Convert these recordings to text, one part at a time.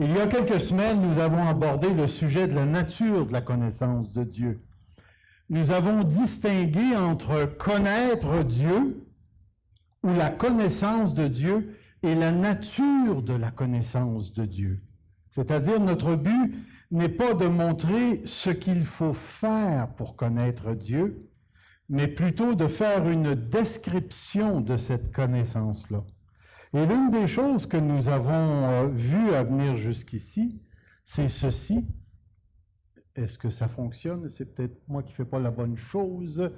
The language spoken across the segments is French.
Il y a quelques semaines, nous avons abordé le sujet de la nature de la connaissance de Dieu. Nous avons distingué entre connaître Dieu ou la connaissance de Dieu et la nature de la connaissance de Dieu. C'est-à-dire, notre but n'est pas de montrer ce qu'il faut faire pour connaître Dieu, mais plutôt de faire une description de cette connaissance-là. Et l'une des choses que nous avons vues à venir jusqu'ici, c'est ceci. Est-ce que ça fonctionne? C'est peut-être moi qui ne fais pas la bonne chose.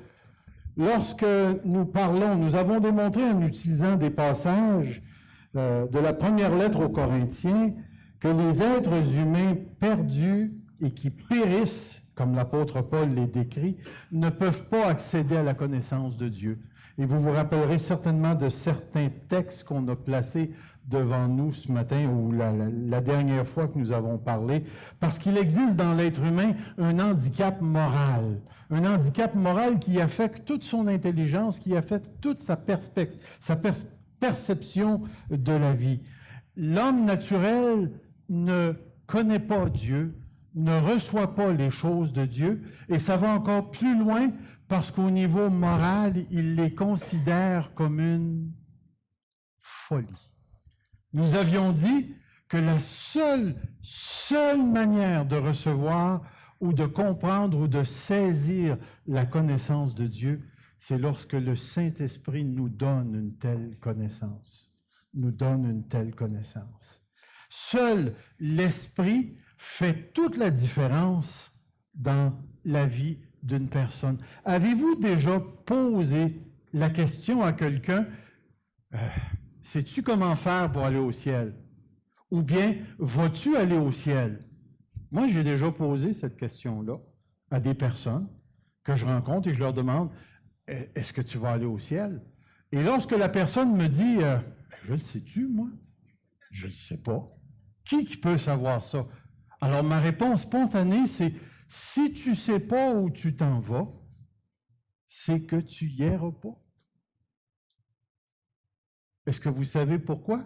Lorsque nous parlons, nous avons démontré en utilisant des passages de la première lettre aux Corinthiens que les êtres humains perdus et qui périssent, comme l'apôtre Paul les décrit, ne peuvent pas accéder à la connaissance de Dieu. Et vous vous rappellerez certainement de certains textes qu'on a placés devant nous ce matin ou la dernière fois que nous avons parlé, parce qu'il existe dans l'être humain un handicap moral qui affecte toute son intelligence, qui affecte toute sa perception de la vie. L'homme naturel ne connaît pas Dieu, ne reçoit pas les choses de Dieu, et ça va encore plus loin parce qu'au niveau moral, il les considère comme une folie. Nous avions dit que la seule manière de recevoir ou de comprendre ou de saisir la connaissance de Dieu, c'est lorsque le Saint-Esprit nous donne une telle connaissance. Seul l'Esprit fait toute la différence dans la vie d'une personne. Avez-vous déjà posé la question à quelqu'un, sais-tu comment faire pour aller au ciel? Ou bien, vas-tu aller au ciel? Moi, j'ai déjà posé cette question-là à des personnes que je rencontre et je leur demande, est-ce que tu vas aller au ciel? Et lorsque la personne me dit, je le sais-tu, moi? Je ne le sais pas. Qui peut savoir ça? Alors, ma réponse spontanée, c'est, si tu ne sais pas où tu t'en vas, c'est que tu n'y iras pas. Est-ce que vous savez pourquoi?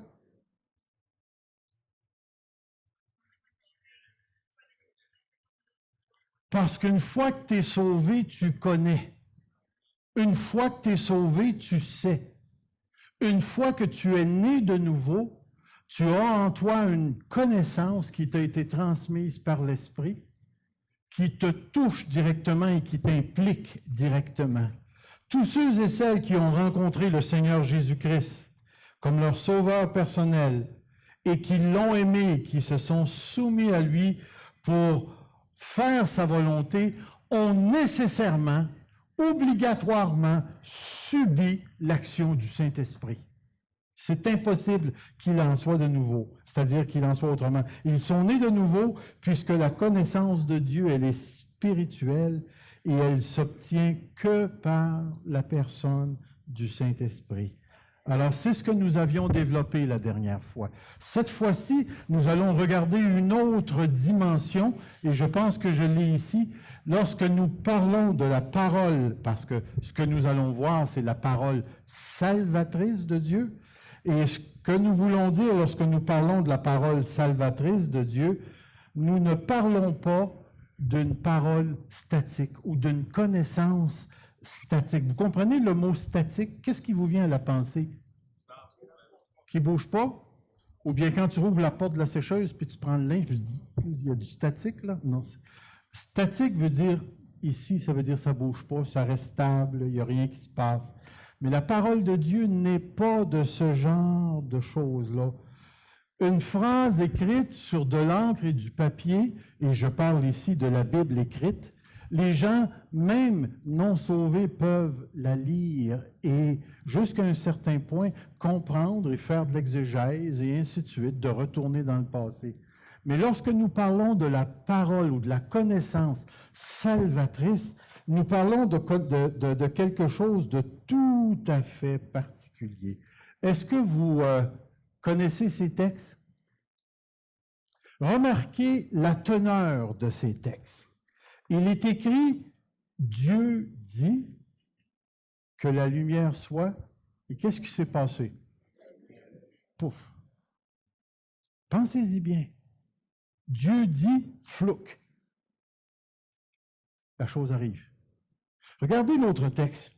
Parce qu'une fois que tu es sauvé, tu connais. Une fois que tu es sauvé, tu sais. Une fois que tu es né de nouveau, tu as en toi une connaissance qui t'a été transmise par l'Esprit, qui te touche directement et qui t'implique directement. Tous ceux et celles qui ont rencontré le Seigneur Jésus-Christ comme leur sauveur personnel et qui l'ont aimé, qui se sont soumis à lui pour faire sa volonté, ont nécessairement, obligatoirement subi l'action du Saint-Esprit. C'est impossible qu'il en soit de nouveau, c'est-à-dire qu'il en soit autrement. Ils sont nés de nouveau puisque la connaissance de Dieu, elle est spirituelle et elle s'obtient que par la personne du Saint-Esprit. Alors, c'est ce que nous avions développé la dernière fois. Cette fois-ci, nous allons regarder une autre dimension, et je pense que je l'ai ici, lorsque nous parlons de la parole, parce que ce que nous allons voir, c'est la parole salvatrice de Dieu, et ce que nous voulons dire lorsque nous parlons de la parole salvatrice de Dieu, nous ne parlons pas d'une parole statique ou d'une connaissance statique. Vous comprenez le mot statique? Qu'est-ce qui vous vient à la pensée? Qui ne bouge pas? Ou bien quand tu rouvres la porte de la sécheuse puis tu prends le linge, il y a du statique là? Non. Statique veut dire, ici, ça veut dire ça ne bouge pas, ça reste stable, il n'y a rien qui se passe. Mais la parole de Dieu n'est pas de ce genre de choses-là. Une phrase écrite sur de l'encre et du papier, et je parle ici de la Bible écrite, les gens, même non sauvés, peuvent la lire et, jusqu'à un certain point, comprendre et faire de l'exégèse et ainsi de suite, de retourner dans le passé. Mais lorsque nous parlons de la parole ou de la connaissance salvatrice, nous parlons de quelque chose de tout à fait particulier. Est-ce que vous connaissez ces textes? Remarquez la teneur de ces textes. Il est écrit, Dieu dit que la lumière soit, et qu'est-ce qui s'est passé? Pouf! Pensez-y bien. Dieu dit flouc. La chose arrive. Regardez l'autre texte.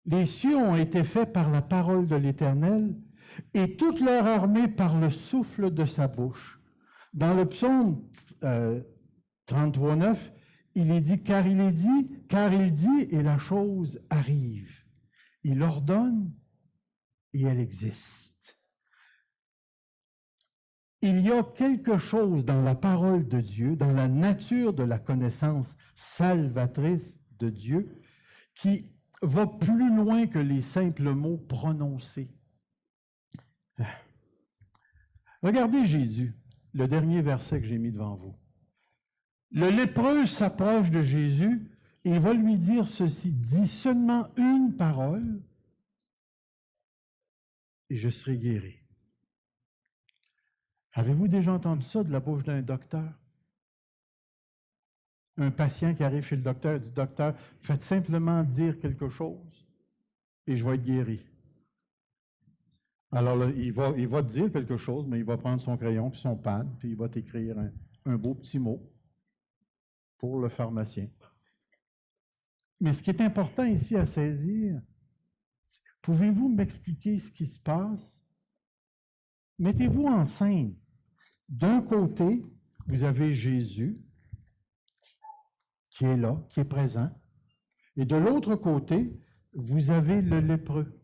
Les cieux ont été faits par la parole de l'Éternel et toute leur armée par le souffle de sa bouche. Dans le psaume 33,9, il est dit, car il dit et la chose arrive. Il ordonne et elle existe. Il y a quelque chose dans la parole de Dieu, dans la nature de la connaissance salvatrice de Dieu, qui va plus loin que les simples mots prononcés. Regardez Jésus, le dernier verset que j'ai mis devant vous. Le lépreux s'approche de Jésus et va lui dire ceci, « Dis seulement une parole et je serai guéri. » Avez-vous déjà entendu ça de la bouche d'un docteur? Un patient qui arrive chez le docteur dit, « Docteur, faites simplement dire quelque chose et je vais être guéri. » Alors là, il va te dire quelque chose, mais il va prendre son crayon puis son pad, puis il va t'écrire un beau petit mot pour le pharmacien. Mais ce qui est important ici à saisir, pouvez-vous m'expliquer ce qui se passe? Mettez-vous en scène. D'un côté, vous avez Jésus qui est là, qui est présent, et de l'autre côté, vous avez le lépreux.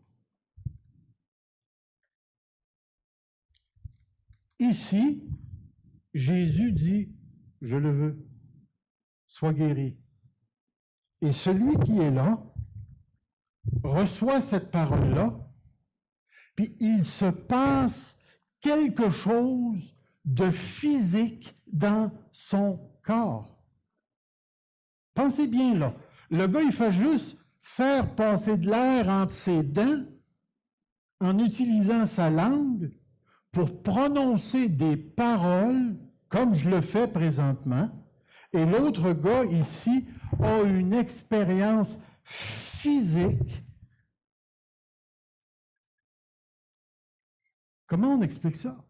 Ici, Jésus dit, « Je le veux, sois guéri. » Et celui qui est là reçoit cette parole-là, puis il se passe quelque chose de physique dans son corps. Pensez bien là, le gars, il fait juste faire passer de l'air entre ses dents en utilisant sa langue pour prononcer des paroles comme je le fais présentement. Et l'autre gars ici a une expérience physique. Comment on explique ça?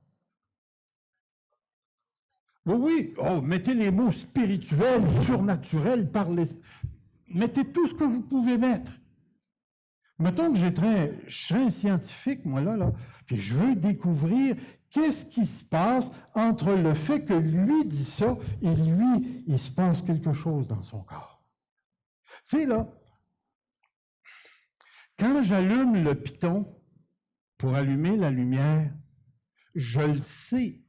Oui, oh, mettez les mots spirituels, surnaturels, mettez tout ce que vous pouvez mettre. Mettons que je serais un scientifique, moi, là, puis je veux découvrir qu'est-ce qui se passe entre le fait que lui dit ça et lui, il se passe quelque chose dans son corps. Tu sais, là, quand j'allume le piton pour allumer la lumière, je le sais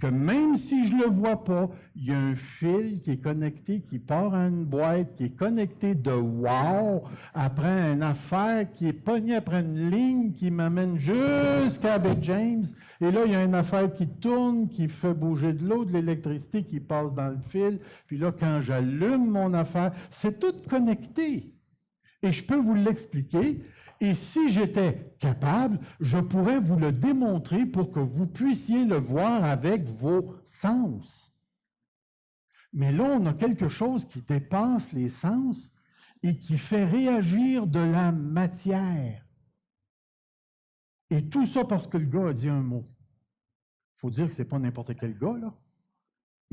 que même si je ne le vois pas, il y a un fil qui est connecté, qui part à une boîte, qui est connecté de wow, après une affaire qui est pognée après une ligne qui m'amène jusqu'à Baie James. Et là, il y a une affaire qui tourne, qui fait bouger de l'eau, de l'électricité qui passe dans le fil. Puis là, quand j'allume mon affaire, c'est tout connecté. Et je peux vous l'expliquer. Et si j'étais capable, je pourrais vous le démontrer pour que vous puissiez le voir avec vos sens. Mais là, on a quelque chose qui dépasse les sens et qui fait réagir de la matière. Et tout ça parce que le gars a dit un mot. Il faut dire que ce n'est pas n'importe quel gars, là.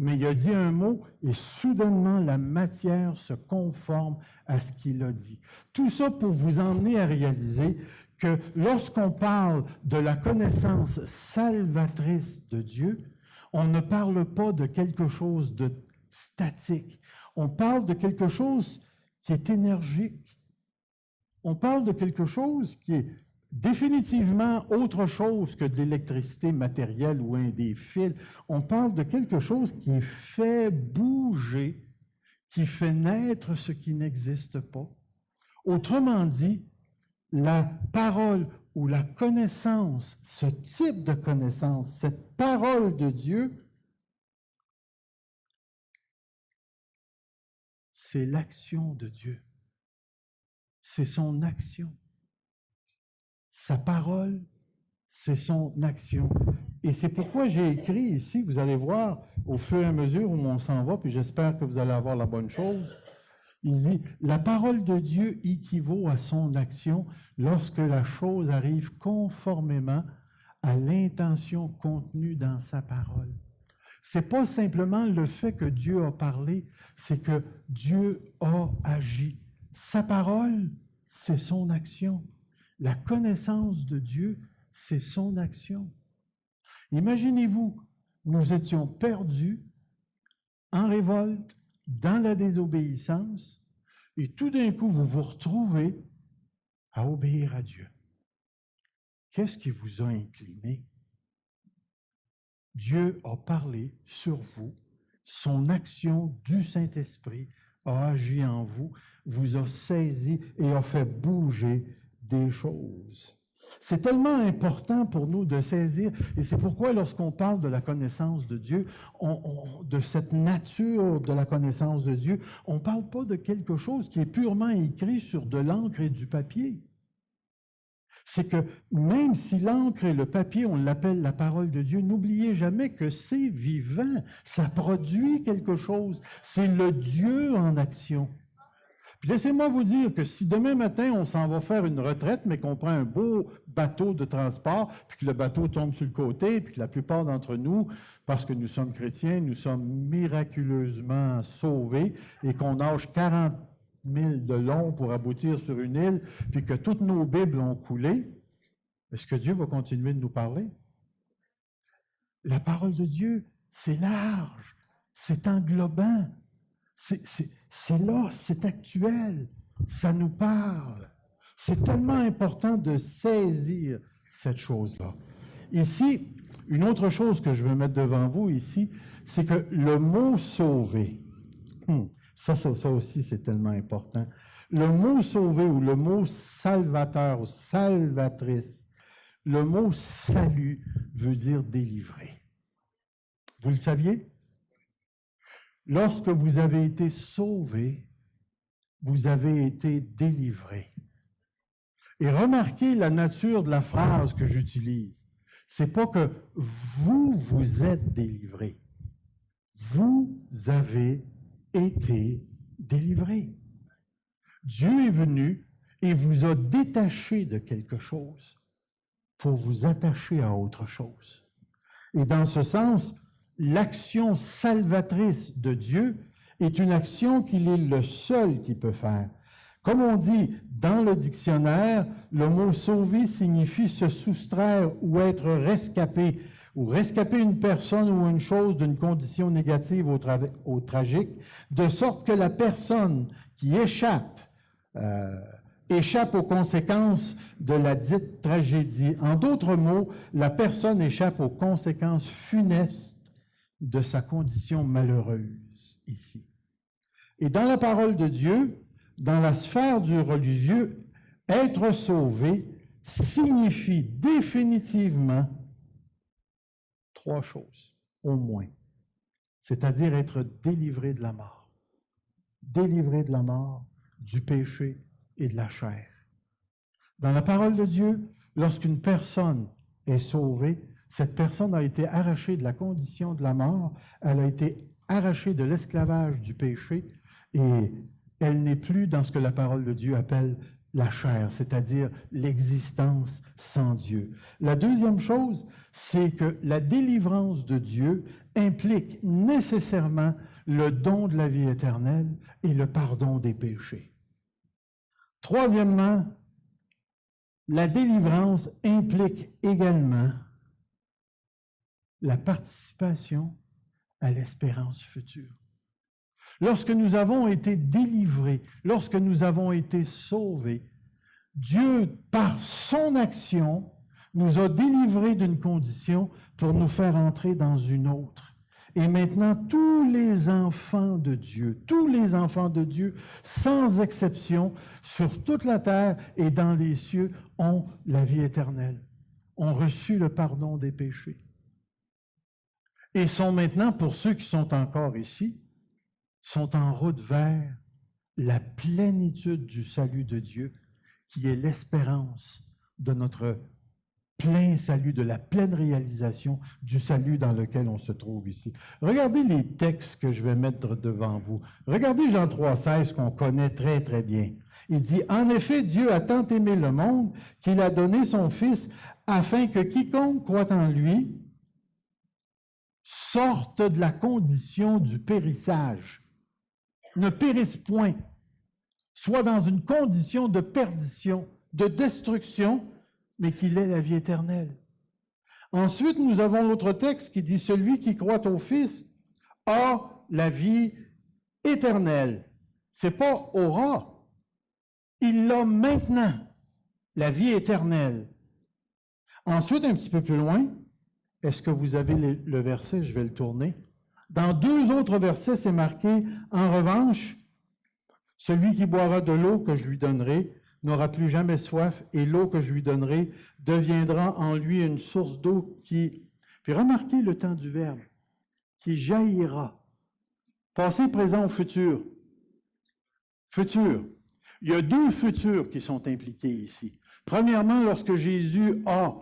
Mais il a dit un mot et soudainement, la matière se conforme à ce qu'il a dit. Tout ça pour vous emmener à réaliser que lorsqu'on parle de la connaissance salvatrice de Dieu, on ne parle pas de quelque chose de statique. On parle de quelque chose qui est énergique. On parle de quelque chose qui est définitivement autre chose que de l'électricité matérielle ou des fils. On parle de quelque chose qui fait bouger, qui fait naître ce qui n'existe pas. Autrement dit, la parole ou la connaissance, ce type de connaissance, cette parole de Dieu, c'est l'action de Dieu. C'est son action. Sa parole, c'est son action. Et c'est pourquoi j'ai écrit ici, vous allez voir au fur et à mesure où on s'en va, puis j'espère que vous allez avoir la bonne chose. Il dit, la parole de Dieu équivaut à son action lorsque la chose arrive conformément à l'intention contenue dans sa parole. Ce n'est pas simplement le fait que Dieu a parlé, c'est que Dieu a agi. Sa parole, c'est son action. La connaissance de Dieu, c'est son action. Imaginez-vous, nous étions perdus, en révolte, dans la désobéissance, et tout d'un coup, vous vous retrouvez à obéir à Dieu. Qu'est-ce qui vous a incliné? Dieu a parlé sur vous, son action du Saint-Esprit a agi en vous, vous a saisi et a fait bouger des choses. C'est tellement important pour nous de saisir, et c'est pourquoi lorsqu'on parle de la connaissance de Dieu, de cette nature de la connaissance de Dieu, on ne parle pas de quelque chose qui est purement écrit sur de l'encre et du papier. C'est que même si l'encre et le papier, on l'appelle la parole de Dieu, n'oubliez jamais que c'est vivant, ça produit quelque chose, c'est le Dieu en action. Puis laissez-moi vous dire que si demain matin, on s'en va faire une retraite, mais qu'on prend un beau bateau de transport, puis que le bateau tombe sur le côté, puis que la plupart d'entre nous, parce que nous sommes chrétiens, nous sommes miraculeusement sauvés, et qu'on nage 40 000 de long pour aboutir sur une île, puis que toutes nos Bibles ont coulé, est-ce que Dieu va continuer de nous parler? La parole de Dieu, c'est large, c'est englobant, c'est là, c'est actuel, ça nous parle. C'est tellement important de saisir cette chose-là. Ici, une autre chose que je veux mettre devant vous ici, c'est que le mot « sauver », ça aussi c'est tellement important. Le mot « sauver » ou le mot « salvateur » ou « salvatrice », le mot « salut » veut dire « délivrer ». Vous le saviez? Lorsque vous avez été sauvé, vous avez été délivré. Et remarquez la nature de la phrase que j'utilise. C'est pas que vous êtes délivré. Vous avez été délivré. Dieu est venu et vous a détaché de quelque chose pour vous attacher à autre chose. Et dans ce sens, l'action salvatrice de Dieu est une action qu'il est le seul qui peut faire. Comme on dit dans le dictionnaire, le mot « sauver » signifie se soustraire ou être rescapé, ou rescaper une personne ou une chose d'une condition négative au tragique, de sorte que la personne qui échappe aux conséquences de la dite tragédie. En d'autres mots, la personne échappe aux conséquences funestes de sa condition malheureuse ici. Et dans la parole de Dieu, dans la sphère du religieux, être sauvé signifie définitivement 3 choses, au moins. C'est-à-dire être délivré de la mort. Délivré de la mort, du péché et de la chair. Dans la parole de Dieu, lorsqu'une personne est sauvée, cette personne a été arrachée de la condition de la mort, elle a été arrachée de l'esclavage du péché et elle n'est plus dans ce que la parole de Dieu appelle la chair, c'est-à-dire l'existence sans Dieu. La deuxième chose, c'est que la délivrance de Dieu implique nécessairement le don de la vie éternelle et le pardon des péchés. Troisièmement, la délivrance implique également la participation à l'espérance future. Lorsque nous avons été délivrés, lorsque nous avons été sauvés, Dieu, par son action, nous a délivrés d'une condition pour nous faire entrer dans une autre. Et maintenant, tous les enfants de Dieu, sans exception, sur toute la terre et dans les cieux, ont la vie éternelle, ont reçu le pardon des péchés. Et sont maintenant, pour ceux qui sont encore ici, sont en route vers la plénitude du salut de Dieu, qui est l'espérance de notre plein salut, de la pleine réalisation du salut dans lequel on se trouve ici. Regardez les textes que je vais mettre devant vous. Regardez Jean 3,16 qu'on connaît très, très bien. Il dit, « En effet, Dieu a tant aimé le monde qu'il a donné son Fils afin que quiconque croit en lui sortent de la condition du périssage, ne périssent point, soient dans une condition de perdition, de destruction, mais qu'il ait la vie éternelle. Ensuite, nous avons l'autre texte qui dit « Celui qui croit au Fils a la vie éternelle. » C'est pas « aura ». Il l'a maintenant, la vie éternelle. Ensuite, un petit peu plus loin, est-ce que vous avez le verset? Je vais le tourner. Dans 2 autres versets, c'est marqué « En revanche, celui qui boira de l'eau que je lui donnerai n'aura plus jamais soif, et l'eau que je lui donnerai deviendra en lui une source d'eau qui... » Puis remarquez le temps du verbe. Qui jaillira. Passé, présent ou futur? Futur. Il y a 2 futurs qui sont impliqués ici. Premièrement, lorsque Jésus a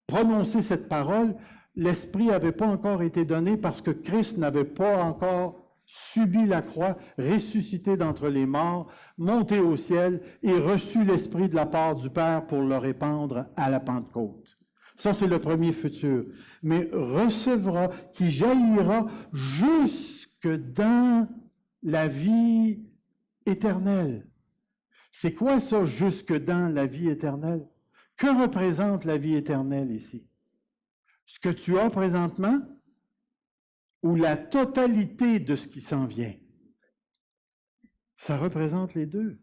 prononcé cette parole, l'Esprit n'avait pas encore été donné parce que Christ n'avait pas encore subi la croix, ressuscité d'entre les morts, monté au ciel et reçu l'Esprit de la part du Père pour le répandre à la Pentecôte. Ça, c'est le premier futur. Mais recevra, qui jaillira jusque dans la vie éternelle. C'est quoi ça, jusque dans la vie éternelle? Que représente la vie éternelle ici? Ce que tu as présentement ou la totalité de ce qui s'en vient? Ça représente les deux.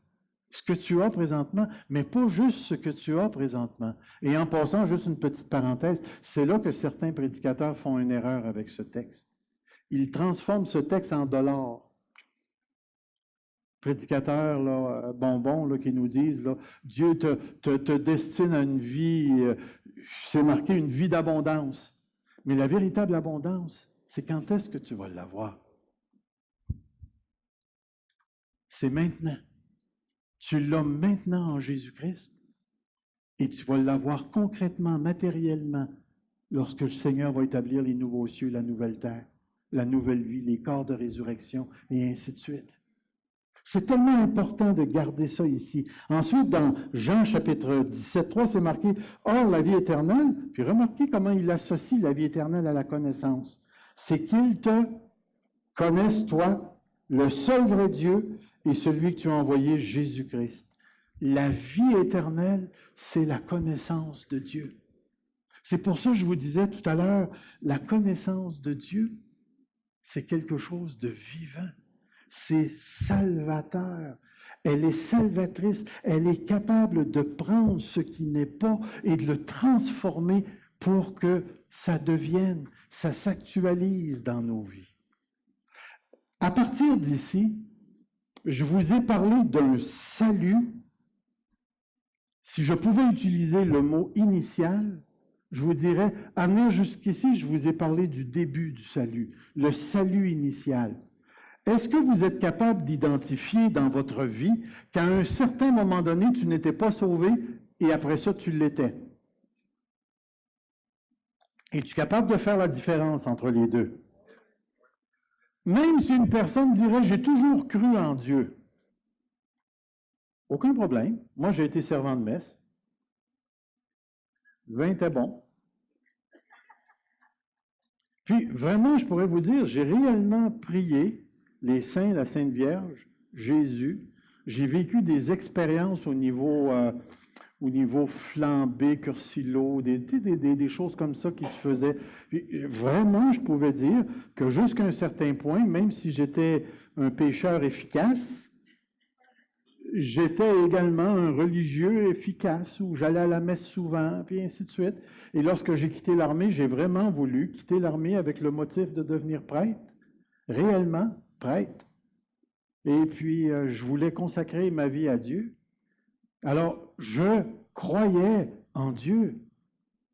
Ce que tu as présentement, mais pas juste ce que tu as présentement. Et en passant, juste une petite parenthèse, c'est là que certains prédicateurs font une erreur avec ce texte. Ils transforment ce texte en dollars. Prédicateurs là, bonbons là, qui nous disent là, Dieu te destine à une vie, c'est marqué une vie d'abondance. Mais la véritable abondance, c'est quand est-ce que tu vas l'avoir? C'est maintenant. Tu l'as maintenant en Jésus-Christ et tu vas l'avoir concrètement, matériellement, lorsque le Seigneur va établir les nouveaux cieux, la nouvelle terre, la nouvelle vie, les corps de résurrection et ainsi de suite. C'est tellement important de garder ça ici. Ensuite, dans Jean chapitre 17, 3, c'est marqué « Or, la vie éternelle », puis remarquez comment il associe la vie éternelle à la connaissance. C'est qu'ils te connaissent, toi, le seul vrai Dieu, et celui que tu as envoyé, Jésus-Christ. La vie éternelle, c'est la connaissance de Dieu. C'est pour ça que je vous disais tout à l'heure, la connaissance de Dieu, c'est quelque chose de vivant. C'est salvateur. Elle est salvatrice. Elle est capable de prendre ce qui n'est pas et de le transformer pour que ça devienne, ça s'actualise dans nos vies. À partir d'ici, je vous ai parlé d'un salut. Si je pouvais utiliser le mot initial, je vous dirais, à venir jusqu'ici, je vous ai parlé du début du salut, le salut initial. Est-ce que vous êtes capable d'identifier dans votre vie qu'à un certain moment donné, tu n'étais pas sauvé et après ça, tu l'étais? Es-tu capable de faire la différence entre les deux? Même si une personne dirait « j'ai toujours cru en Dieu », aucun problème. Moi, j'ai été servant de messe. Le vin était bon. Puis, vraiment, je pourrais vous dire, j'ai réellement prié les saints, la Sainte Vierge, Jésus. J'ai vécu des expériences au niveau flambé, cursilo, des choses comme ça qui se faisaient. Puis, vraiment, je pouvais dire que jusqu'à un certain point, même si j'étais un pécheur efficace, j'étais également un religieux efficace, où j'allais à la messe souvent, puis ainsi de suite. Et lorsque j'ai quitté l'armée, j'ai vraiment voulu quitter l'armée avec le motif de devenir prêtre, réellement prêtre. Et puis, je voulais consacrer ma vie à Dieu. Alors, je croyais en Dieu.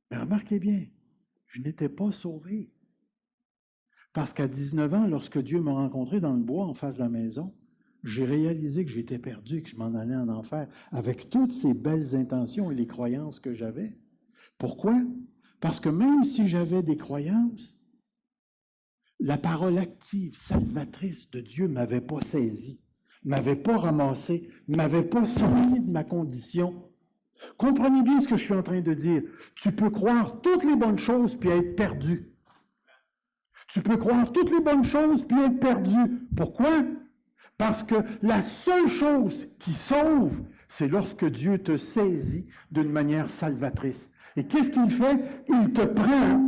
Mais remarquez bien, je n'étais pas sauvé. Parce qu'à 19 ans, lorsque Dieu m'a rencontré dans le bois en face de la maison, j'ai réalisé que j'étais perdu, que je m'en allais en enfer, avec toutes ces belles intentions et les croyances que j'avais. Pourquoi? Parce que même si j'avais des croyances, la parole active, salvatrice de Dieu ne m'avait pas saisi, ne m'avait pas ramassé, ne m'avait pas sorti de ma condition. Comprenez bien ce que je suis en train de dire. Tu peux croire toutes les bonnes choses puis être perdu. Tu peux croire toutes les bonnes choses puis être perdu. Pourquoi? Parce que la seule chose qui sauve, c'est lorsque Dieu te saisit d'une manière salvatrice. Et qu'est-ce qu'il fait? Il te prend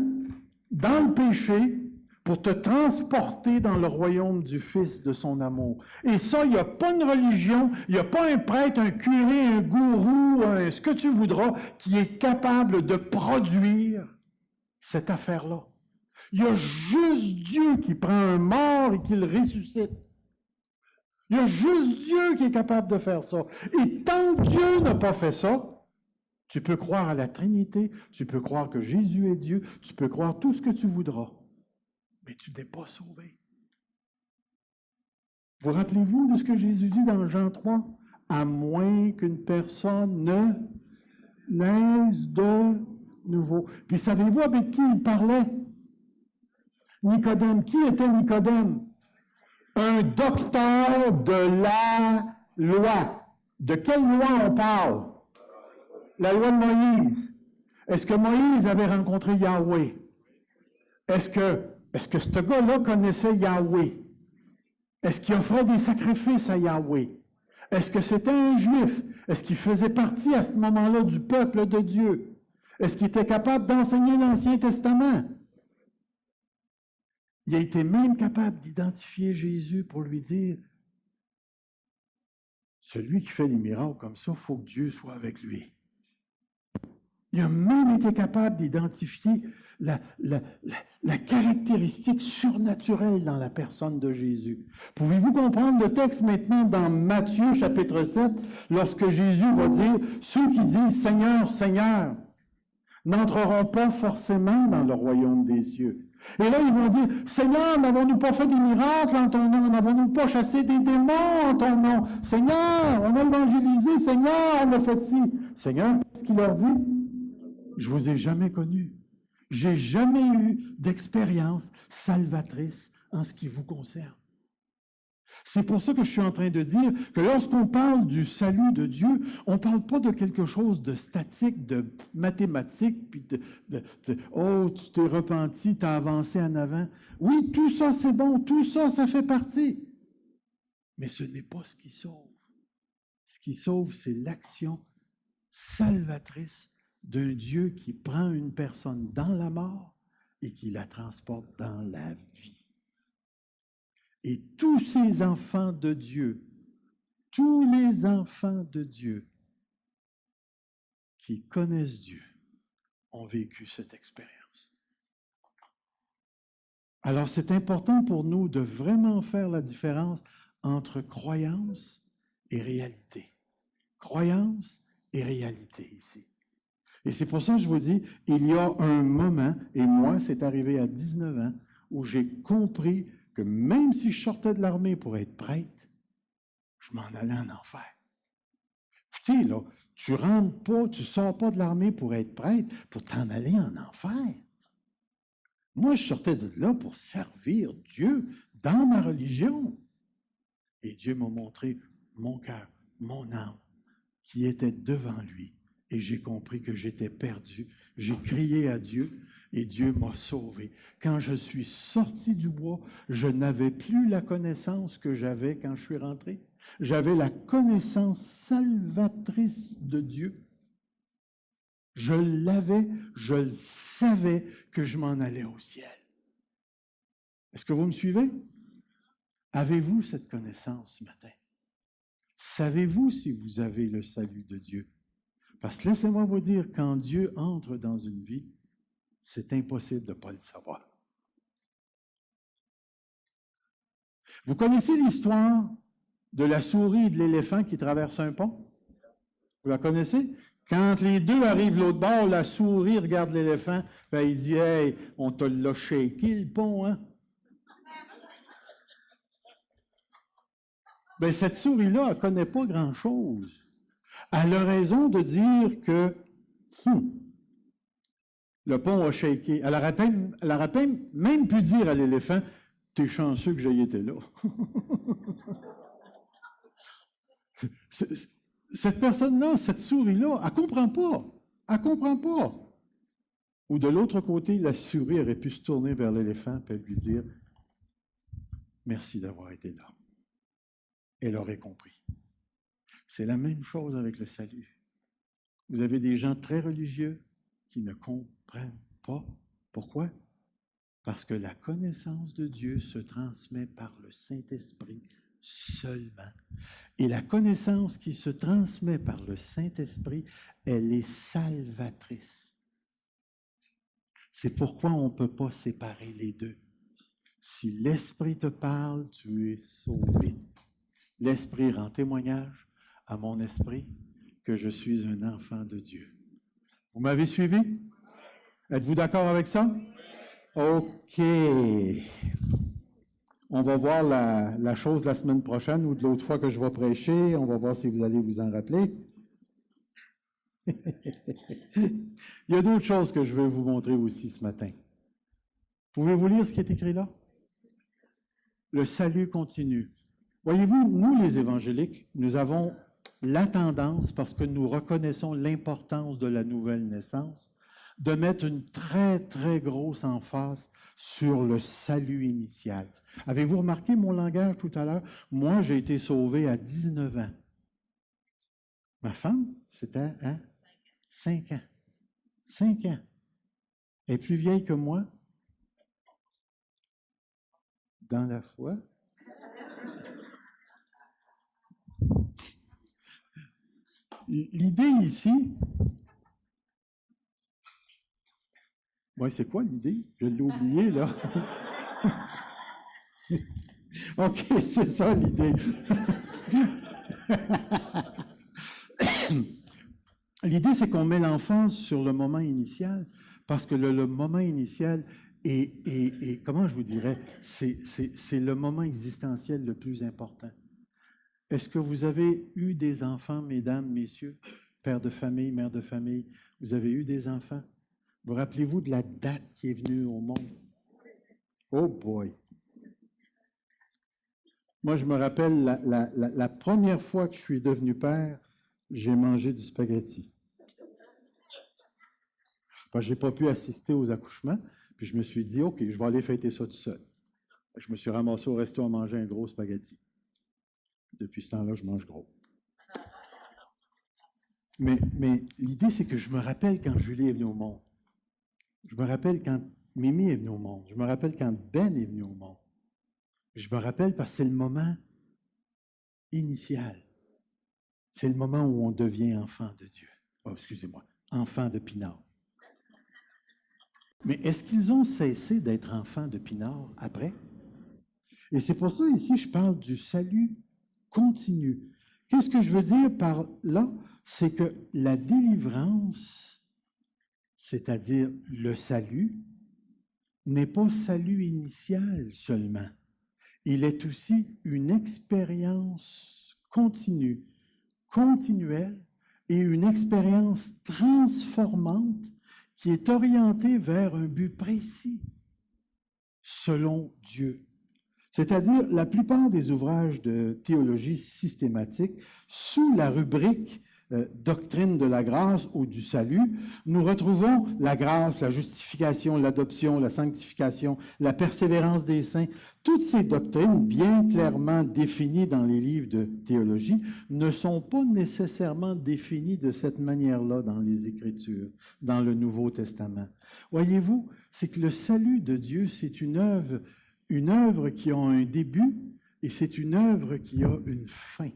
dans le péché pour te transporter dans le royaume du Fils de son amour. Et ça, il n'y a pas une religion, il n'y a pas un prêtre, un curé, un gourou, ce que tu voudras, qui est capable de produire cette affaire-là. Il y a juste Dieu qui prend un mort et qui le ressuscite. Il y a juste Dieu qui est capable de faire ça. Et tant que Dieu n'a pas fait ça, tu peux croire à la Trinité, tu peux croire que Jésus est Dieu, tu peux croire tout ce que tu voudras, mais tu n'es pas sauvé. Vous rappelez-vous de ce que Jésus dit dans Jean 3? À moins qu'une personne ne naisse de nouveau. Puis savez-vous avec qui il parlait? Nicodème. Qui était Nicodème? Un docteur de la loi. De quelle loi on parle? La loi de Moïse. Est-ce que Moïse avait rencontré Yahweh? Est-ce que ce gars-là connaissait Yahweh? Est-ce qu'il offrait des sacrifices à Yahweh? Est-ce que c'était un juif? Est-ce qu'il faisait partie à ce moment-là du peuple de Dieu? Est-ce qu'il était capable d'enseigner l'Ancien Testament? Il a été même capable d'identifier Jésus pour lui dire, celui qui fait les miracles comme ça, il faut que Dieu soit avec lui. Il a même été capable d'identifier la caractéristique surnaturelle dans la personne de Jésus. Pouvez-vous comprendre le texte maintenant dans Matthieu chapitre 7, lorsque Jésus va dire, ceux qui disent Seigneur, Seigneur, n'entreront pas forcément dans le royaume des cieux. Et là, ils vont dire, Seigneur, n'avons-nous pas fait des miracles en ton nom? N'avons-nous pas chassé des démons en ton nom? Seigneur, on a évangélisé, Seigneur, on a fait ci. Seigneur, qu'est-ce qu'il leur dit? Je vous ai jamais connu. J'ai jamais eu d'expérience salvatrice en ce qui vous concerne. C'est pour ça que je suis en train de dire que lorsqu'on parle du salut de Dieu, on ne parle pas de quelque chose de statique, de mathématique, puis oh, tu t'es repenti, tu as avancé en avant. Oui, tout ça, c'est bon, tout ça, ça fait partie. Mais ce n'est pas ce qui sauve. Ce qui sauve, c'est l'action salvatrice d'un Dieu qui prend une personne dans la mort et qui la transporte dans la vie. Et tous ces enfants de Dieu, tous les enfants de Dieu qui connaissent Dieu ont vécu cette expérience. Alors, c'est important pour nous de vraiment faire la différence entre croyance et réalité. Croyance et réalité ici. Et c'est pour ça que je vous dis, il y a un moment, et moi, c'est arrivé à 19 ans, où j'ai compris que même si je sortais de l'armée pour être prêtre, je m'en allais en enfer. Écoutez, là, tu rentres pas, tu sors pas de l'armée pour être prêtre, pour t'en aller en enfer. Moi, je sortais de là pour servir Dieu dans ma religion. Et Dieu m'a montré mon cœur, mon âme, qui était devant lui. Et j'ai compris que j'étais perdu. J'ai crié à Dieu et Dieu m'a sauvé. Quand je suis sorti du bois, je n'avais plus la connaissance que j'avais quand je suis rentré. J'avais la connaissance salvatrice de Dieu. Je l'avais, je le savais que je m'en allais au ciel. Est-ce que vous me suivez? Avez-vous cette connaissance ce matin? Savez-vous si vous avez le salut de Dieu? Parce que laissez-moi vous dire, quand Dieu entre dans une vie, c'est impossible de ne pas le savoir. Vous connaissez l'histoire de la souris et de l'éléphant qui traversent un pont? Vous la connaissez? Quand les deux arrivent de l'autre bord, la souris regarde l'éléphant, ben il dit « Hey, on te l'a shaké le pont, hein? » Bien, cette souris-là, elle ne connaît pas grand-chose. Elle a raison de dire que le pont a shaké. Elle aurait même pu dire à l'éléphant, « T'es chanceux que j'aie été là. » Cette personne-là, cette souris-là, elle ne comprend pas. Elle ne comprend pas. Ou de l'autre côté, la souris aurait pu se tourner vers l'éléphant et lui dire « Merci d'avoir été là ». Elle aurait compris. C'est la même chose avec le salut. Vous avez des gens très religieux qui ne comprennent pas. Pourquoi? Parce que la connaissance de Dieu se transmet par le Saint-Esprit seulement. Et la connaissance qui se transmet par le Saint-Esprit, elle est salvatrice. C'est pourquoi on ne peut pas séparer les deux. Si l'Esprit te parle, tu es sauvé. L'Esprit rend témoignage à mon esprit que je suis un enfant de Dieu. Vous m'avez suivi? Êtes-vous d'accord avec ça? OK. On va voir la chose la semaine prochaine ou de l'autre fois que je vais prêcher. On va voir si vous allez vous en rappeler. Il y a d'autres choses que je vais vous montrer aussi ce matin. Pouvez-vous lire ce qui est écrit là? Le salut continue. Voyez-vous, nous les évangéliques, nous avons la tendance, parce que nous reconnaissons l'importance de la nouvelle naissance, de mettre une très, très grosse emphase sur le salut initial. Avez-vous remarqué mon langage tout à l'heure? Moi, j'ai été sauvé à 19 ans. Ma femme, c'était à 5 ans. 5 ans. Elle est plus vieille que moi dans la foi. L'idée ici, oui, c'est quoi l'idée? Je l'ai oublié, là. OK, c'est ça l'idée. L'idée, c'est qu'on met l'emphase sur le moment initial, parce que le moment initial est, comment je vous dirais, c'est le moment existentiel le plus important. Est-ce que vous avez eu des enfants, mesdames, messieurs, pères de famille, mères de famille? Vous avez eu des enfants? Vous rappelez-vous de la date qui est venue au monde? Oh boy! Moi, je me rappelle la première fois que je suis devenu père, j'ai mangé du spaghetti. Je n'ai pas pu assister aux accouchements, puis je me suis dit, OK, je vais aller fêter ça tout seul. Je me suis ramassé au resto à manger un gros spaghetti. Depuis ce temps-là, je mange gros. Mais l'idée, c'est que je me rappelle quand Julie est venue au monde. Je me rappelle quand Mimi est venue au monde. Je me rappelle quand Ben est venu au monde. Je me rappelle parce que c'est le moment initial. C'est le moment où on devient enfant de Dieu. Oh, excusez-moi, enfant de Pinard. Mais est-ce qu'ils ont cessé d'être enfants de Pinard après? Et c'est pour ça, ici, je parle du salut continu. Qu'est-ce que je veux dire par là? C'est que la délivrance, c'est-à-dire le salut, n'est pas salut initial seulement. Il est aussi une expérience continue, continuelle, et une expérience transformante qui est orientée vers un but précis, selon Dieu. C'est-à-dire, la plupart des ouvrages de théologie systématique, sous la rubrique doctrine de la grâce ou du salut, nous retrouvons la grâce, la justification, l'adoption, la sanctification, la persévérance des saints. Toutes ces doctrines, bien clairement définies dans les livres de théologie, ne sont pas nécessairement définies de cette manière-là dans les Écritures, dans le Nouveau Testament. Voyez-vous, c'est que le salut de Dieu, c'est une œuvre qui a un début et c'est une œuvre qui a une fin.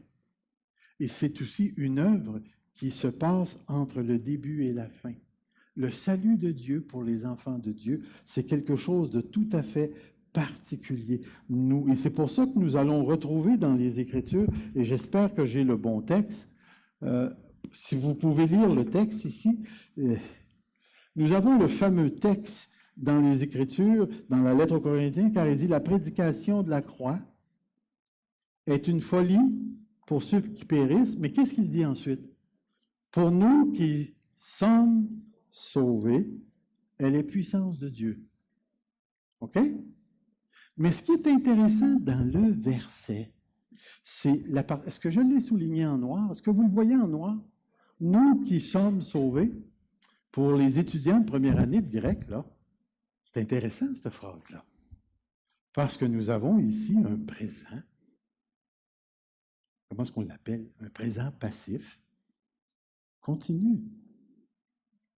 Et c'est aussi une œuvre qui se passe entre le début et la fin. Le salut de Dieu pour les enfants de Dieu, c'est quelque chose de tout à fait particulier. Et c'est pour ça que nous allons retrouver dans les Écritures, et j'espère que j'ai le bon texte. Si vous pouvez lire le texte ici, nous avons le fameux texte dans les Écritures, dans la lettre aux Corinthiens, car il dit « La prédication de la croix est une folie pour ceux qui périssent. » Mais qu'est-ce qu'il dit ensuite? « Pour nous qui sommes sauvés, elle est puissance de Dieu. » OK? Mais ce qui est intéressant dans le verset, c'est la part. Est-ce que je l'ai souligné en noir? Est-ce que vous le voyez en noir? Nous qui sommes sauvés. Pour les étudiants de première année de grec, là, c'est intéressant cette phrase-là. Parce que nous avons ici un présent, comment est-ce qu'on l'appelle? Un présent passif continu.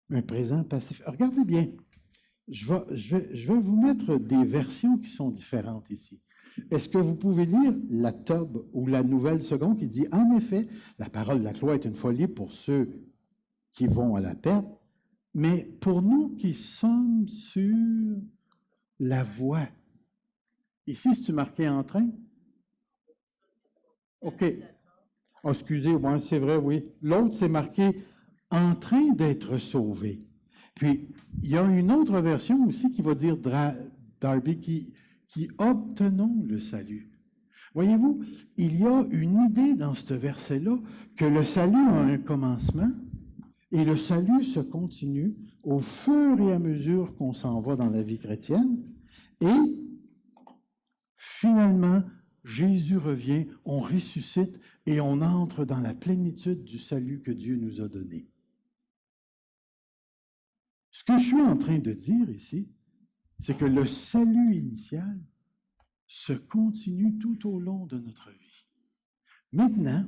Un présent passif. Regardez bien, je vais vous mettre des versions qui sont différentes ici. Est-ce que vous pouvez lire la Tob ou la Nouvelle Seconde qui dit « En effet, la parole de la loi est une folie pour ceux qui vont à la perte, mais pour nous qui sommes sur la voie. » Ici, c'est-tu marqué en train? OK. Oh, excusez, moi, c'est vrai, oui. L'autre, c'est marqué en train d'être sauvé. Puis, il y a une autre version aussi qui va dire Darby qui obtenons le salut. Voyez-vous, il y a une idée dans ce verset-là que le salut a un commencement et le salut se continue au fur et à mesure qu'on s'en va dans la vie chrétienne. Et finalement, Jésus revient, on ressuscite et on entre dans la plénitude du salut que Dieu nous a donné. Ce que je suis en train de dire ici, c'est que le salut initial se continue tout au long de notre vie. Maintenant,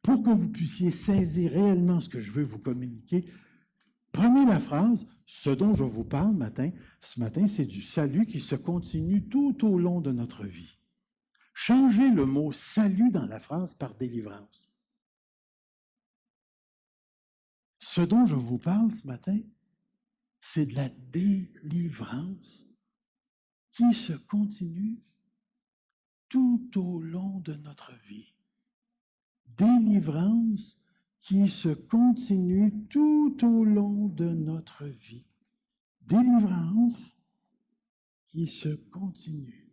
pour que vous puissiez saisir réellement ce que je veux vous communiquer, prenez la phrase « Ce dont je vous parle ce matin, c'est du salut qui se continue tout au long de notre vie. » Changez le mot « salut » dans la phrase par « délivrance ». Ce dont je vous parle ce matin, c'est de la délivrance qui se continue tout au long de notre vie. Délivrance qui se continue tout au long de notre vie. Délivrance qui se continue.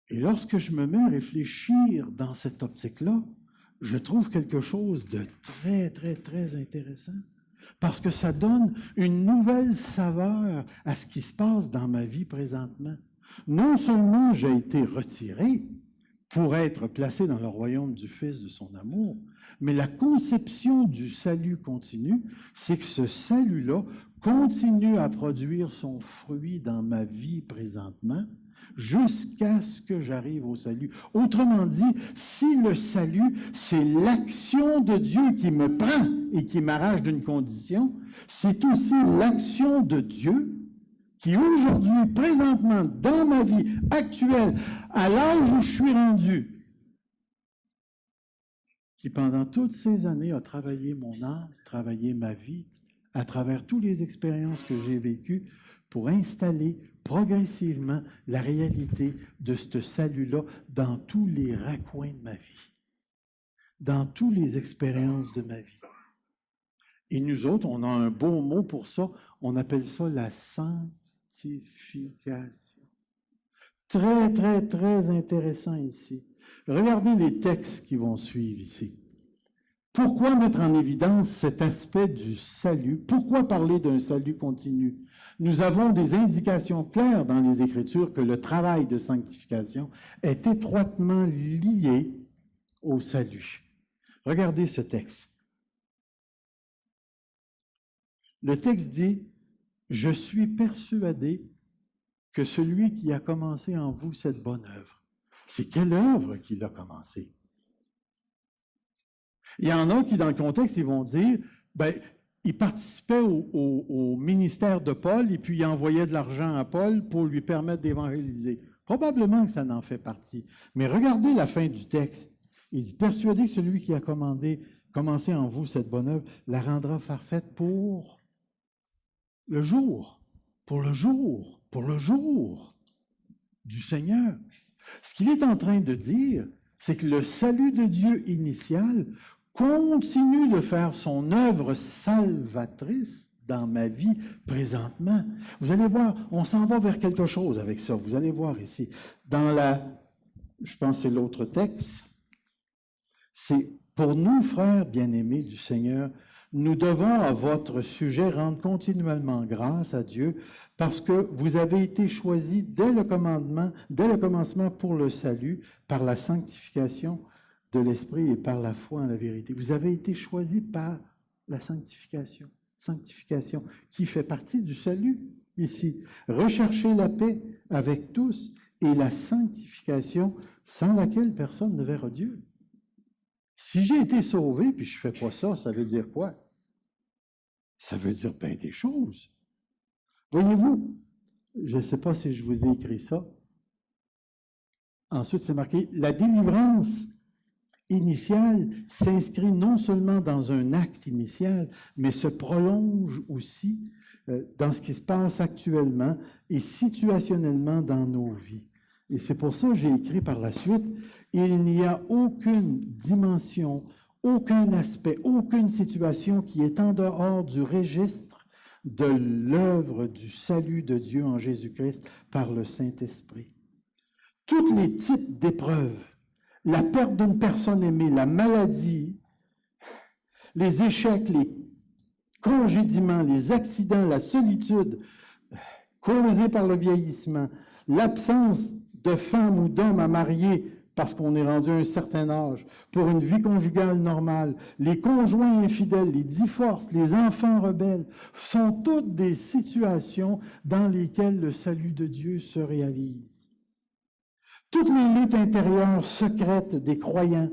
Et lorsque je me mets à réfléchir dans cette optique-là, je trouve quelque chose de très, très, très intéressant. Parce que ça donne une nouvelle saveur à ce qui se passe dans ma vie présentement. Non seulement j'ai été retiré pour être placé dans le royaume du Fils de son amour, mais la conception du salut continu, c'est que ce salut-là continue à produire son fruit dans ma vie présentement jusqu'à ce que j'arrive au salut. Autrement dit, si le salut, c'est l'action de Dieu qui me prend et qui m'arrache d'une condition, c'est aussi l'action de Dieu qui aujourd'hui, présentement, dans ma vie actuelle, à l'âge où je suis rendu, qui pendant toutes ces années a travaillé mon âme, travaillé ma vie, à travers toutes les expériences que j'ai vécues, pour installer progressivement la réalité de ce salut-là dans tous les raccoins de ma vie, dans toutes les expériences de ma vie. Et nous autres, on a un beau mot pour ça, on appelle ça la sanctification. Très, très, très intéressant ici. Regardez les textes qui vont suivre ici. Pourquoi mettre en évidence cet aspect du salut? Pourquoi parler d'un salut continu? Nous avons des indications claires dans les Écritures que le travail de sanctification est étroitement lié au salut. Regardez ce texte. Le texte dit « Je suis persuadé que celui qui a commencé en vous cette bonne œuvre. » C'est quelle œuvre qu'il a commencé? Il y en a qui, dans le contexte, ils vont dire, il participait au ministère de Paul et puis il envoyait de l'argent à Paul pour lui permettre d'évangéliser. Probablement que ça n'en fait partie. Mais regardez la fin du texte. Il dit, persuadez que celui qui a commencé en vous cette bonne œuvre la rendra parfaite pour le jour, pour le jour, pour le jour du Seigneur. Ce qu'il est en train de dire, c'est que le salut de Dieu initial continue de faire son œuvre salvatrice dans ma vie présentement. Vous allez voir, on s'en va vers quelque chose avec ça. Vous allez voir ici. Je pense que c'est l'autre texte. C'est pour nous, frères bien-aimés du Seigneur, nous devons à votre sujet rendre continuellement grâce à Dieu parce que vous avez été choisis dès le commencement pour le salut, par la sanctification de l'Esprit et par la foi en la vérité. Vous avez été choisis par la sanctification. Sanctification, qui fait partie du salut ici. Rechercher la paix avec tous et la sanctification sans laquelle personne ne verra Dieu. Si j'ai été sauvé puis je ne fais pas ça, ça veut dire quoi? Ça veut dire bien des choses. Voyez-vous, je ne sais pas si je vous ai écrit ça. Ensuite, c'est marqué, la délivrance initiale s'inscrit non seulement dans un acte initial, mais se prolonge aussi dans ce qui se passe actuellement et situationnellement dans nos vies. Et c'est pour ça que j'ai écrit par la suite, il n'y a aucune dimension, aucun aspect, aucune situation qui est en dehors du registre de l'œuvre du salut de Dieu en Jésus-Christ par le Saint-Esprit. Tous les types d'épreuves, la perte d'une personne aimée, la maladie, les échecs, les congédiements, les accidents, la solitude causée par le vieillissement, l'absence de femmes ou d'hommes à marier parce qu'on est rendu à un certain âge, pour une vie conjugale normale, les conjoints infidèles, les divorces, les enfants rebelles, sont toutes des situations dans lesquelles le salut de Dieu se réalise. Toutes les luttes intérieures secrètes des croyants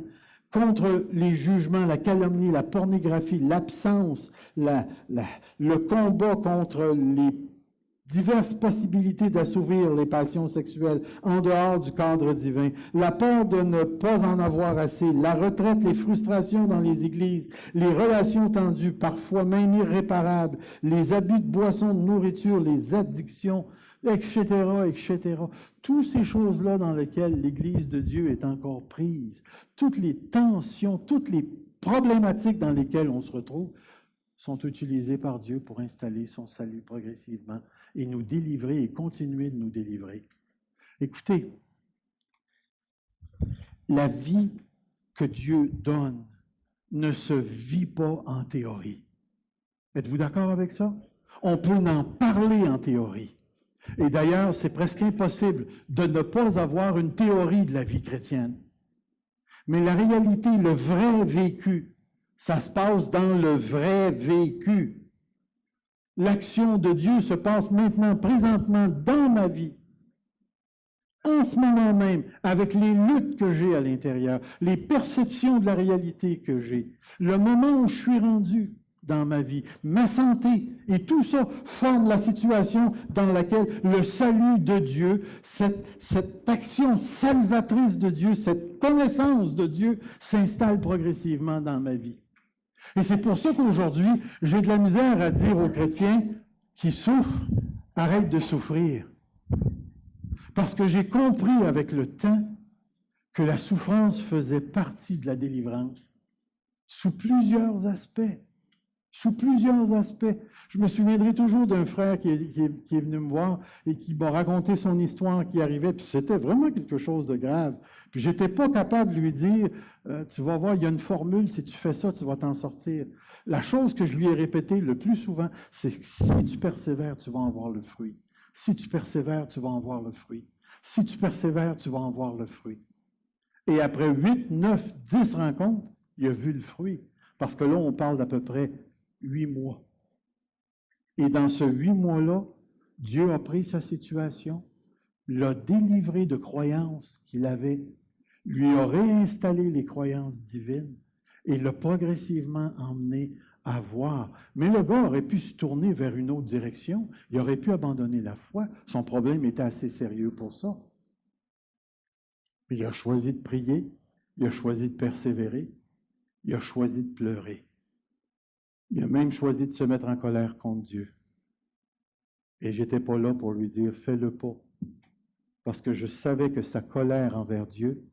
contre les jugements, la calomnie, la pornographie, l'absence, le combat contre les diverses possibilités d'assouvir les passions sexuelles en dehors du cadre divin, la peur de ne pas en avoir assez, la retraite, les frustrations dans les églises, les relations tendues, parfois même irréparables, les abus de boissons, de nourriture, les addictions, etc., etc. Toutes ces choses-là dans lesquelles l'Église de Dieu est encore prise, toutes les tensions, toutes les problématiques dans lesquelles on se retrouve, sont utilisées par Dieu pour installer son salut progressivement et nous délivrer et continuer de nous délivrer. Écoutez, la vie que Dieu donne ne se vit pas en théorie. Êtes-vous d'accord avec ça? On peut en parler en théorie. Et d'ailleurs, c'est presque impossible de ne pas avoir une théorie de la vie chrétienne. Mais la réalité, le vrai vécu, ça se passe dans le vrai vécu. L'action de Dieu se passe maintenant, présentement, dans ma vie. En ce moment même, avec les luttes que j'ai à l'intérieur, les perceptions de la réalité que j'ai, le moment où je suis rendu dans ma vie, ma santé, et tout ça forme la situation dans laquelle le salut de Dieu, cette action salvatrice de Dieu, cette connaissance de Dieu s'installe progressivement dans ma vie. Et c'est pour ça qu'aujourd'hui, j'ai de la misère à dire aux chrétiens qui souffrent, arrête de souffrir. Parce que j'ai compris avec le temps que la souffrance faisait partie de la délivrance, sous plusieurs aspects. Sous plusieurs aspects. Je me souviendrai toujours d'un frère qui est venu me voir et qui m'a raconté son histoire qui arrivait, puis c'était vraiment quelque chose de grave. Puis je n'étais pas capable de lui dire, tu vas voir, il y a une formule, si tu fais ça, tu vas t'en sortir. La chose que je lui ai répétée le plus souvent, c'est que si tu persévères, tu vas en voir le fruit. Si tu persévères, tu vas en voir le fruit. Si tu persévères, tu vas en voir le fruit. Et après 8, 9, 10 rencontres, il a vu le fruit. Parce que là, on parle d'à peu près 8 mois. Et dans ce 8 mois-là, Dieu a pris sa situation, l'a délivré de croyances qu'il avait, lui a réinstallé les croyances divines et l'a progressivement emmené à voir. Mais le gars aurait pu se tourner vers une autre direction, il aurait pu abandonner la foi, son problème était assez sérieux pour ça. Mais il a choisi de prier, il a choisi de persévérer, il a choisi de pleurer. Il a même choisi de se mettre en colère contre Dieu. Et je n'étais pas là pour lui dire, fais-le pas. Parce que je savais que sa colère envers Dieu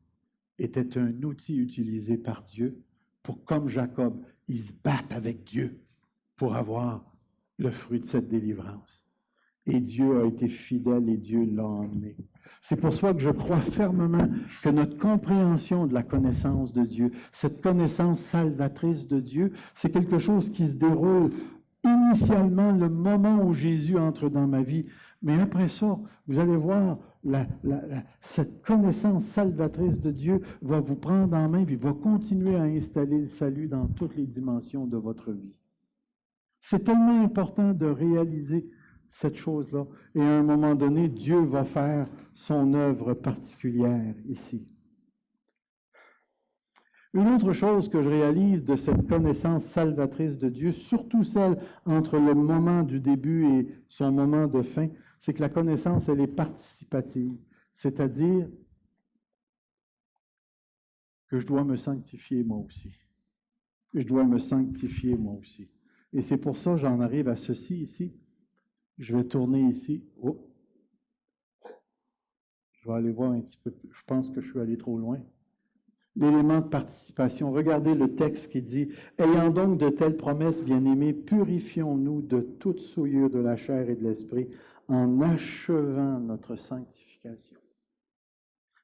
était un outil utilisé par Dieu pour, comme Jacob, il se batte avec Dieu pour avoir le fruit de cette délivrance. Et Dieu a été fidèle et Dieu l'a emmené. C'est pour ça que je crois fermement que notre compréhension de la connaissance de Dieu, cette connaissance salvatrice de Dieu, c'est quelque chose qui se déroule initialement le moment où Jésus entre dans ma vie. Mais après ça, vous allez voir, cette connaissance salvatrice de Dieu va vous prendre en main et va continuer à installer le salut dans toutes les dimensions de votre vie. C'est tellement important de réaliser cette chose-là. Et à un moment donné, Dieu va faire son œuvre particulière ici. Une autre chose que je réalise de cette connaissance salvatrice de Dieu, surtout celle entre le moment du début et son moment de fin, c'est que la connaissance, elle est participative. C'est-à-dire que je dois me sanctifier moi aussi. Je dois me sanctifier moi aussi. Et c'est pour ça que j'en arrive à ceci ici. Je vais tourner ici. Oh. Je vais aller voir un petit peu plus. Je pense que je suis allé trop loin. L'élément de participation. Regardez le texte qui dit « Ayant donc de telles promesses, bien-aimés, purifions-nous de toute souillure de la chair et de l'esprit en achevant notre sanctification. »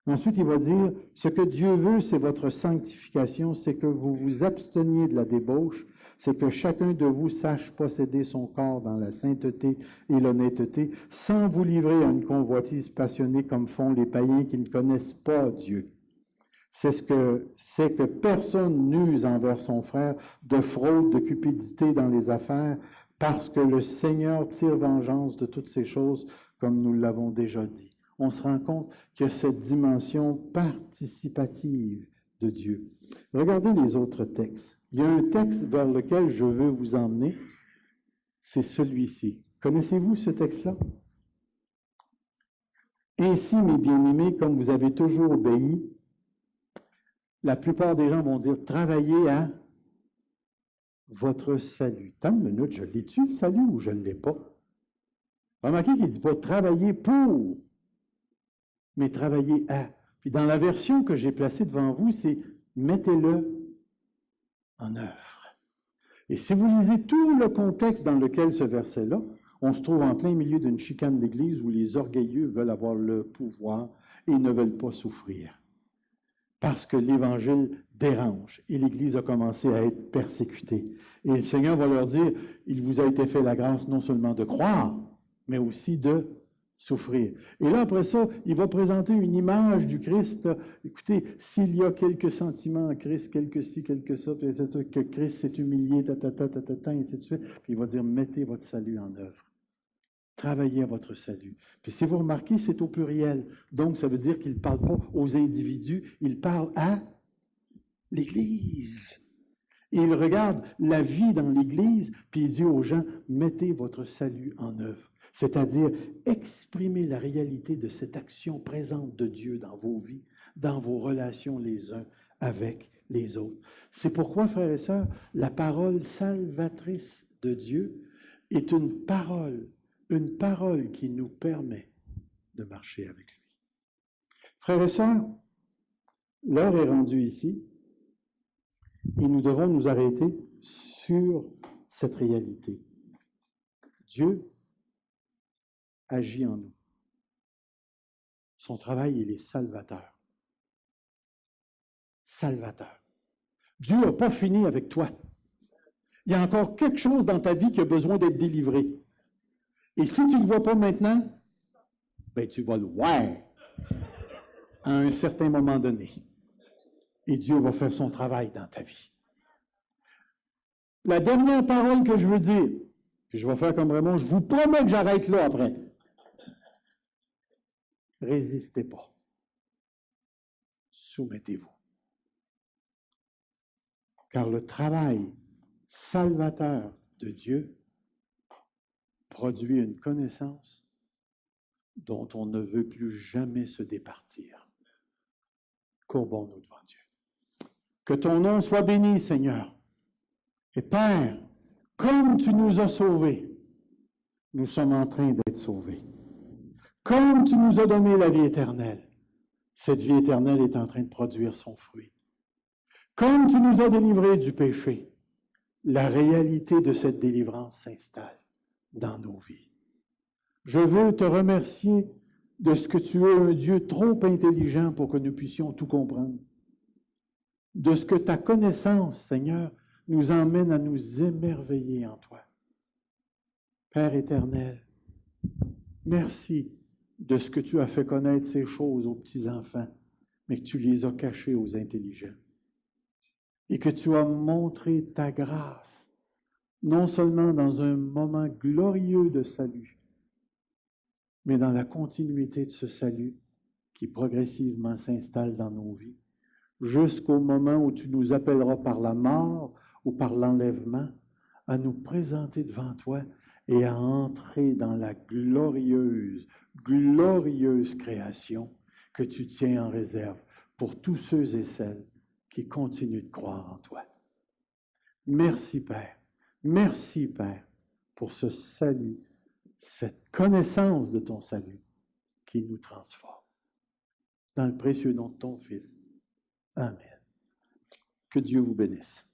Ensuite, il va dire « Ce que Dieu veut, c'est votre sanctification, c'est que vous vous absteniez de la débauche, c'est que chacun de vous sache posséder son corps dans la sainteté et l'honnêteté, sans vous livrer à une convoitise passionnée comme font les païens qui ne connaissent pas Dieu. C'est que personne n'use envers son frère de fraude, de cupidité dans les affaires, parce que le Seigneur tire vengeance de toutes ces choses, comme nous l'avons déjà dit. » On se rend compte qu'il y a cette dimension participative de Dieu. Regardez les autres textes. Il y a un texte vers lequel je veux vous emmener, c'est celui-ci. Connaissez-vous ce texte-là? « Ainsi, mes bien-aimés, comme vous avez toujours obéi, la plupart des gens vont dire « travaillez à votre salut ». Tant une minute, je l'ai-tu le salut ou je ne l'ai pas? Remarquez qu'il ne dit pas « travailler pour », mais « travailler à ». Puis dans la version que j'ai placée devant vous, c'est « mettez-le en œuvre ». Et si vous lisez tout le contexte dans lequel ce verset-là, on se trouve en plein milieu d'une chicane d'église où les orgueilleux veulent avoir le pouvoir et ne veulent pas souffrir. Parce que l'Évangile dérange et l'Église a commencé à être persécutée. Et le Seigneur va leur dire, il vous a été fait la grâce non seulement de croire, mais aussi de souffrir. Et là, après ça, il va présenter une image du Christ. Écoutez, s'il y a quelques sentiments en Christ, quelques ci, quelques ça, puis c'est sûr que Christ s'est humilié, et ainsi de suite, puis il va dire, mettez votre salut en œuvre. Travaillez à votre salut. Puis si vous remarquez, c'est au pluriel. Donc, ça veut dire qu'il ne parle pas aux individus, il parle à l'Église. Et il regarde la vie dans l'Église, puis il dit aux gens, mettez votre salut en œuvre. C'est-à-dire, exprimez la réalité de cette action présente de Dieu dans vos vies, dans vos relations les uns avec les autres. C'est pourquoi, frères et sœurs, la parole salvatrice de Dieu est une parole qui nous permet de marcher avec lui. Frères et sœurs, l'heure est rendue ici et nous devons nous arrêter sur cette réalité. Dieu agit en nous. Son travail, il est salvateur. Salvateur. Dieu n'a pas fini avec toi. Il y a encore quelque chose dans ta vie qui a besoin d'être délivré. Et si tu ne le vois pas maintenant, ben tu vas le voir à un certain moment donné. Et Dieu va faire son travail dans ta vie. La dernière parole que je veux dire, puis je vais faire comme Raymond, je vous promets que j'arrête là après. Résistez pas. Soumettez-vous. Car le travail salvateur de Dieu produit une connaissance dont on ne veut plus jamais se départir. Courbons-nous devant Dieu. Que ton nom soit béni, Seigneur. Et Père, comme tu nous as sauvés, nous sommes en train d'être sauvés. Comme tu nous as donné la vie éternelle, cette vie éternelle est en train de produire son fruit. Comme tu nous as délivrés du péché, la réalité de cette délivrance s'installe dans nos vies. Je veux te remercier de ce que tu es un Dieu trop intelligent pour que nous puissions tout comprendre. De ce que ta connaissance, Seigneur, nous emmène à nous émerveiller en toi. Père éternel, merci de ce que tu as fait connaître ces choses aux petits-enfants, mais que tu les as cachées aux intelligents. Et que tu as montré ta grâce non seulement dans un moment glorieux de salut, mais dans la continuité de ce salut qui progressivement s'installe dans nos vies, jusqu'au moment où tu nous appelleras par la mort ou par l'enlèvement à nous présenter devant toi et à entrer dans la glorieuse création que tu tiens en réserve pour tous ceux et celles qui continuent de croire en toi. Merci, Père. Merci, Père, pour ce salut, cette connaissance de ton salut qui nous transforme. Dans le précieux nom de ton Fils. Amen. Que Dieu vous bénisse.